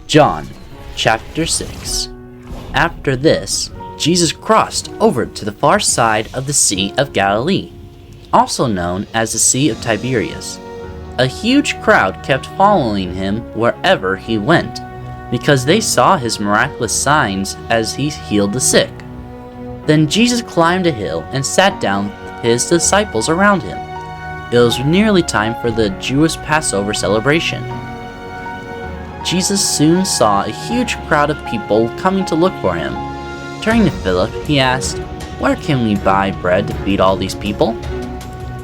John chapter 6. After this, Jesus crossed over to the far side of the Sea of Galilee, also known as the Sea of Tiberias. A huge crowd kept following him wherever he went, because they saw his miraculous signs as he healed the sick. Then Jesus climbed a hill and sat down with his disciples around him. It was nearly time for the Jewish Passover celebration. Jesus soon saw a huge crowd of people coming to look for him. Turning to Philip, he asked, "Where can we buy bread to feed all these people?"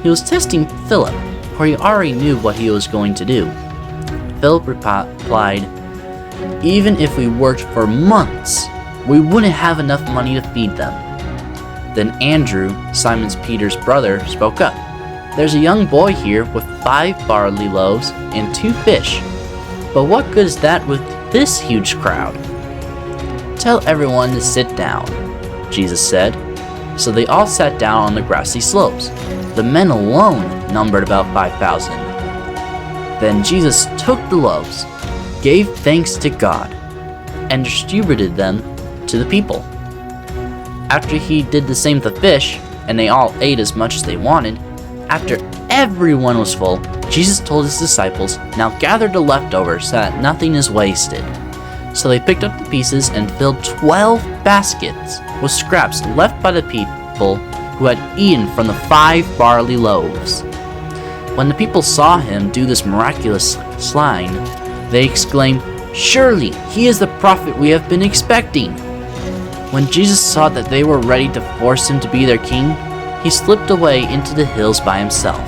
He was testing Philip, for he already knew what he was going to do. Philip replied, "Even if we worked for months, we wouldn't have enough money to feed them." Then Andrew, Simon Peter's brother, spoke up. "There's a young boy here with 5 barley loaves and 2 fish. But what good is that with this huge crowd?" "Tell everyone to sit down," Jesus said. So they all sat down on the grassy slopes. The men alone numbered about 5,000. Then Jesus took the loaves, gave thanks to God, and distributed them to the people. After he did the same with the fish, and they all ate as much as they wanted, after everyone was full, Jesus told his disciples, "Now gather the leftovers so that nothing is wasted." So they picked up the pieces and filled 12 baskets with scraps left by the people who had eaten from the 5 barley loaves. When the people saw him do this miraculous sign, they exclaimed, "Surely he is the prophet we have been expecting." When Jesus saw that they were ready to force him to be their king, he slipped away into the hills by himself.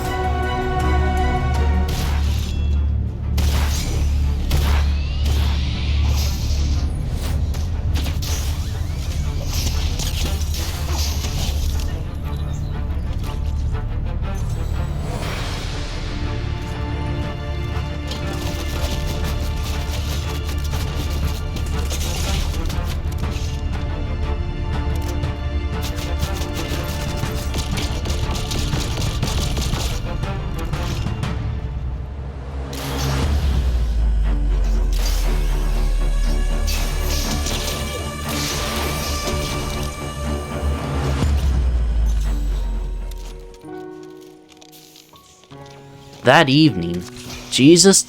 That evening, Jesus'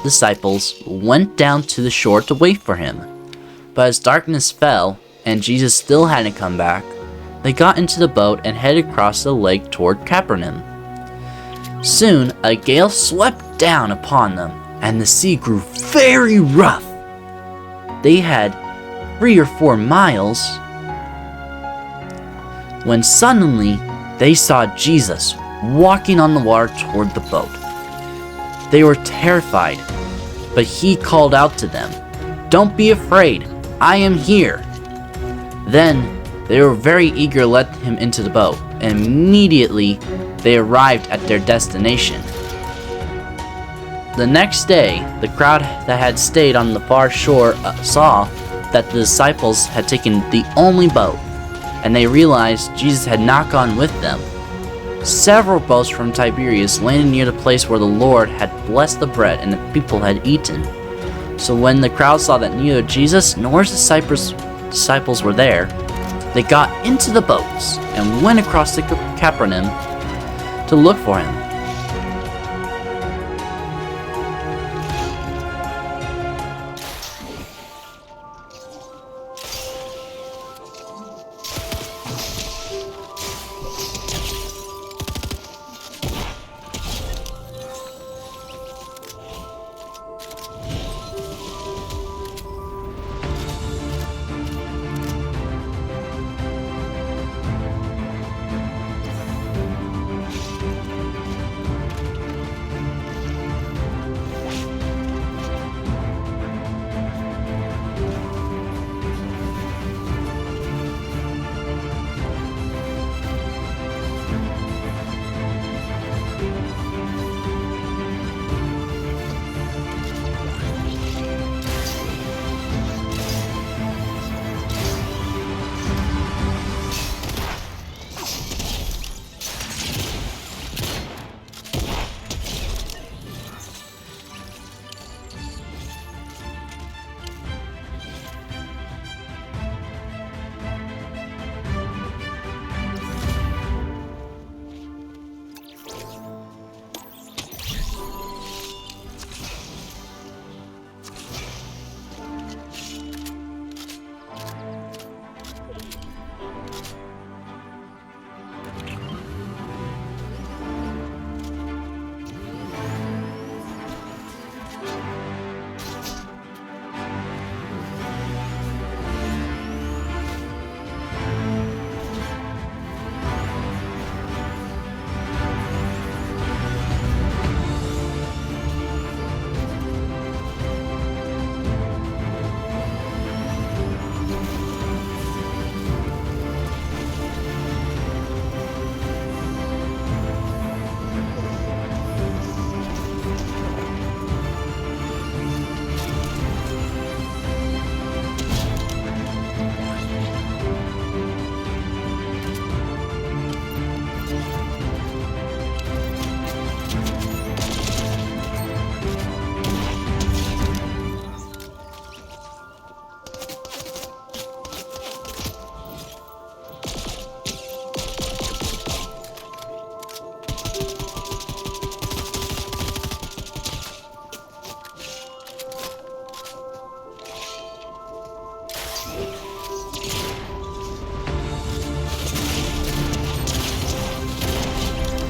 disciples went down to the shore to wait for him. But as darkness fell, and Jesus still hadn't come back, they got into the boat and headed across the lake toward Capernaum. Soon, a gale swept down upon them, and the sea grew very rough. They had 3 or 4 miles when suddenly they saw Jesus walking on the water toward the boat. They were terrified, but he called out to them, "Don't be afraid, I am here." Then they were very eager to let him into the boat, and immediately they arrived at their destination. The next day, the crowd that had stayed on the far shore saw that the disciples had taken the only boat, and they realized Jesus had not gone with them. Several boats from Tiberias landed near the place where the Lord had blessed the bread and the people had eaten. So when the crowd saw that neither Jesus nor his disciples were there, they got into the boats and went across to Capernaum to look for him.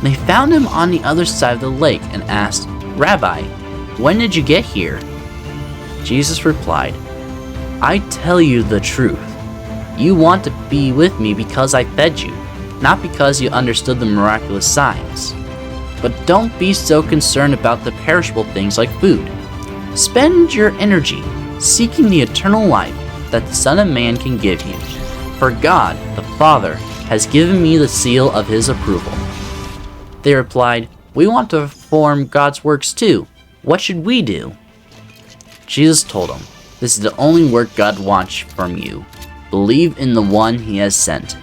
They found him on the other side of the lake and asked, "Rabbi, when did you get here?" Jesus replied, "I tell you the truth. You want to be with me because I fed you, not because you understood the miraculous signs. But don't be so concerned about the perishable things like food. Spend your energy seeking the eternal life that the Son of Man can give you. For God, the Father, has given me the seal of his approval." They replied, "We want to perform God's works too. What should we do?" Jesus told them, "This is the only work God wants from you. Believe in the one he has sent."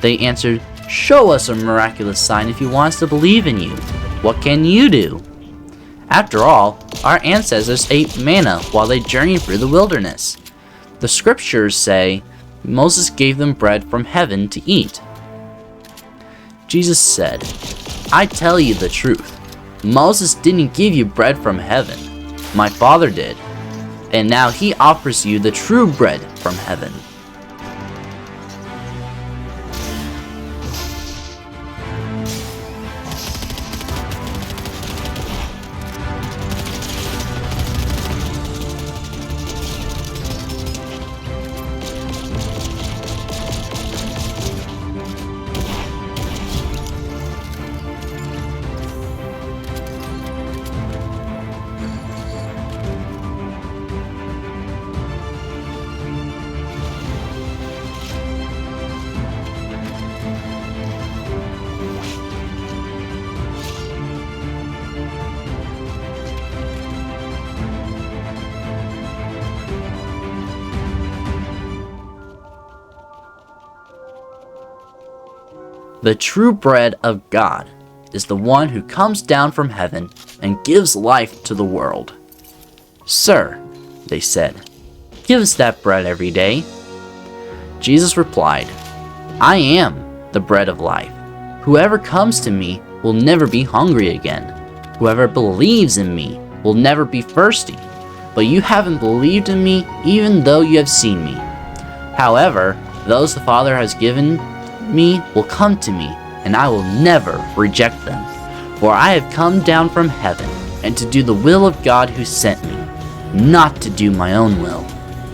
They answered, "Show us a miraculous sign if you want us to believe in you. What can you do?" After all, our ancestors ate manna while they journeyed through the wilderness. The scriptures say Moses gave them bread from heaven to eat. Jesus said, "I tell you the truth. Moses didn't give you bread from heaven. My Father did. And now he offers you the true bread from heaven." The true bread of God is the one who comes down from heaven and gives life to the world. "Sir," they said, "give us that bread every day." Jesus replied, "I am the bread of life. Whoever comes to me will never be hungry again. Whoever believes in me will never be thirsty. But you haven't believed in me even though you have seen me. However, those the Father has given me will come to me, and I will never reject them. For I have come down from heaven, and to do the will of God who sent me, not to do my own will.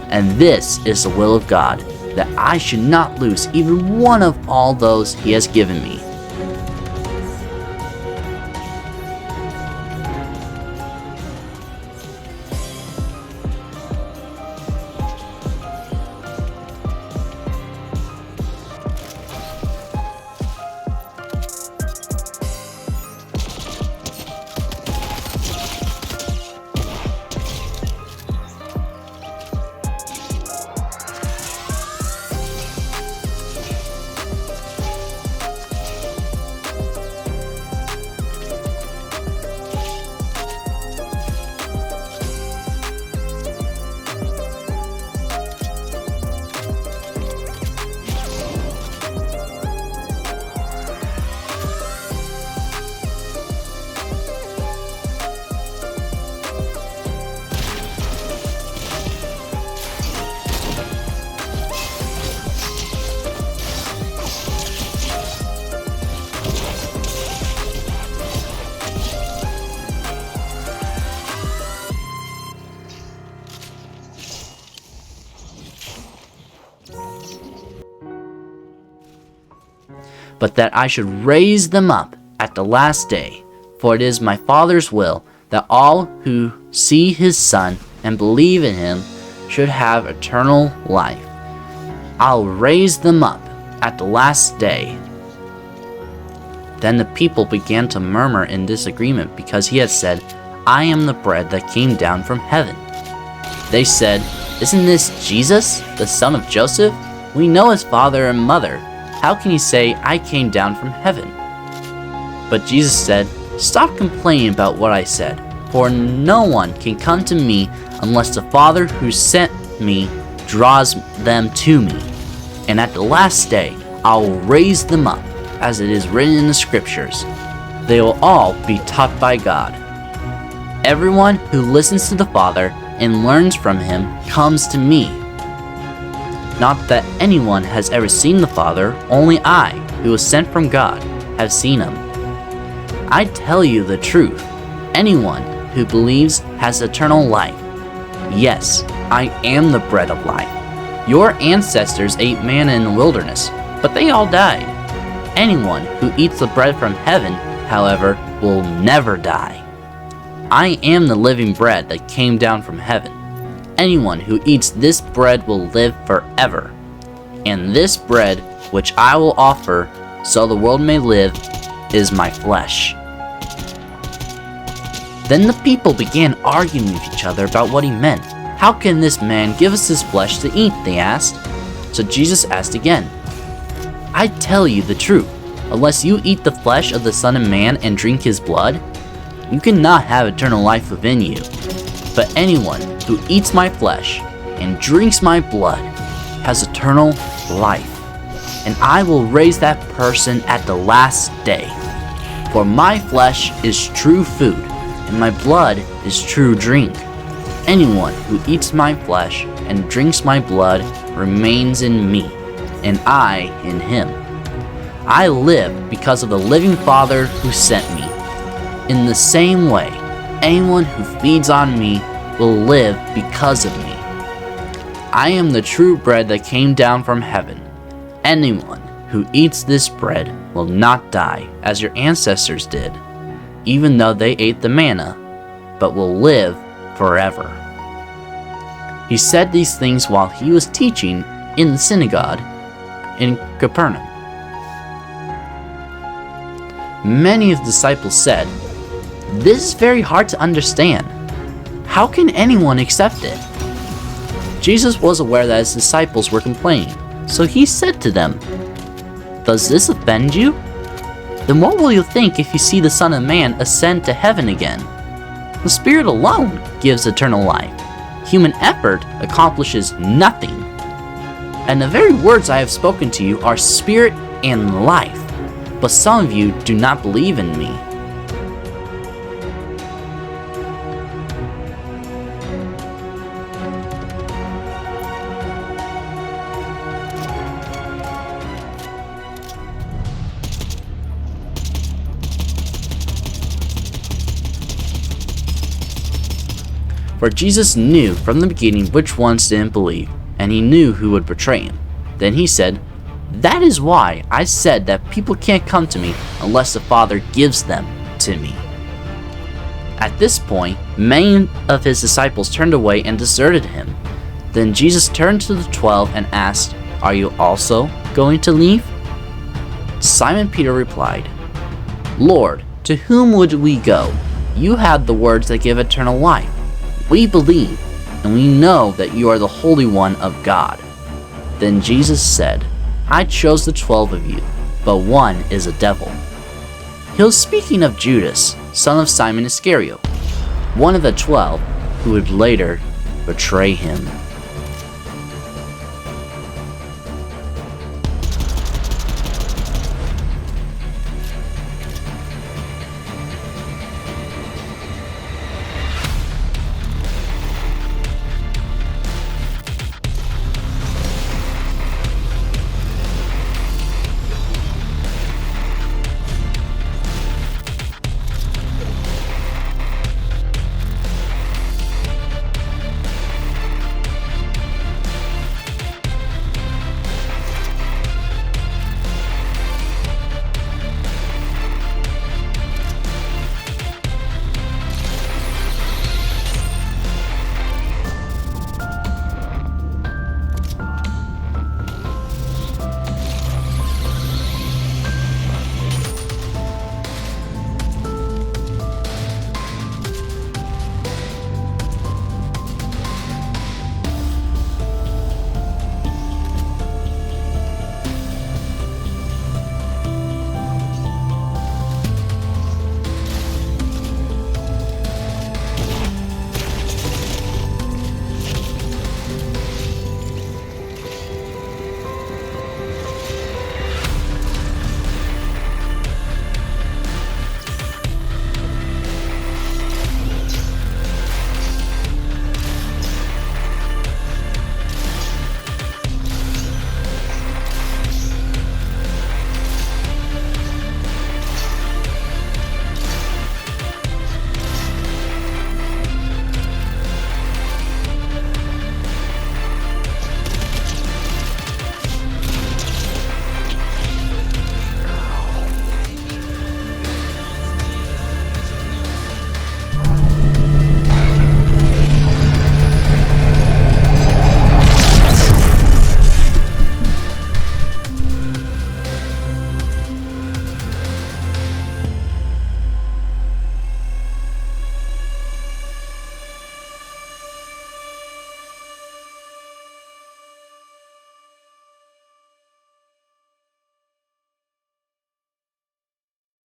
And this is the will of God, that I should not lose even one of all those he has given me." "But that I should raise them up at the last day. For it is my Father's will that all who see his Son and believe in him should have eternal life. I'll raise them up at the last day." Then the people began to murmur in disagreement because he had said, "I am the bread that came down from heaven." They said, "Isn't this Jesus, the son of Joseph? We know his father and mother. How can he say, 'I came down from heaven'?" But Jesus said, "Stop complaining about what I said, for no one can come to me unless the Father who sent me draws them to me. And at the last day, I will raise them up, as it is written in the scriptures. They will all be taught by God. Everyone who listens to the Father and learns from him comes to me. Not that anyone has ever seen the Father, only I, who was sent from God, have seen him. I tell you the truth. Anyone who believes has eternal life. Yes, I am the bread of life. Your ancestors ate manna in the wilderness, but they all died. Anyone who eats the bread from heaven, however, will never die. I am the living bread that came down from heaven. Anyone who eats this bread will live forever. And this bread, which I will offer, so the world may live, is my flesh. Then the people began arguing with each other about what he meant. How can this man give us his flesh to eat? They asked. So Jesus asked again. I tell you the truth. Unless you eat the flesh of the Son of Man and drink his blood, you cannot have eternal life within you. But anyone who eats my flesh and drinks my blood has eternal life, and I will raise that person at the last day. For my flesh is true food, and my blood is true drink. Anyone who eats my flesh and drinks my blood remains in me, and I in him. I live because of the living Father who sent me. In the same way, anyone who feeds on me will live because of me. I am the true bread that came down from heaven. Anyone who eats this bread will not die as your ancestors did, even though they ate the manna, but will live forever. He said these things while he was teaching in the synagogue in Capernaum. Many of the disciples said, "This is very hard to understand. How can anyone accept it?" Jesus was aware that his disciples were complaining, so he said to them, "Does this offend you? Then what will you think if you see the Son of Man ascend to heaven again? The Spirit alone gives eternal life. Human effort accomplishes nothing. And the very words I have spoken to you are spirit and life, but some of you do not believe in me." For Jesus knew from the beginning which ones didn't believe, and he knew who would betray him. Then he said, "That is why I said that people can't come to me unless the Father gives them to me." At this point, many of his disciples turned away and deserted him. Then Jesus turned to the 12 and asked, "Are you also going to leave?" Simon Peter replied, "Lord, to whom would we go? You have the words that give eternal life. We believe, and we know that you are the Holy One of God." Then Jesus said, "I chose the 12 of you, but one is a devil." He was speaking of Judas, son of Simon Iscariot, one of the 12 who would later betray him.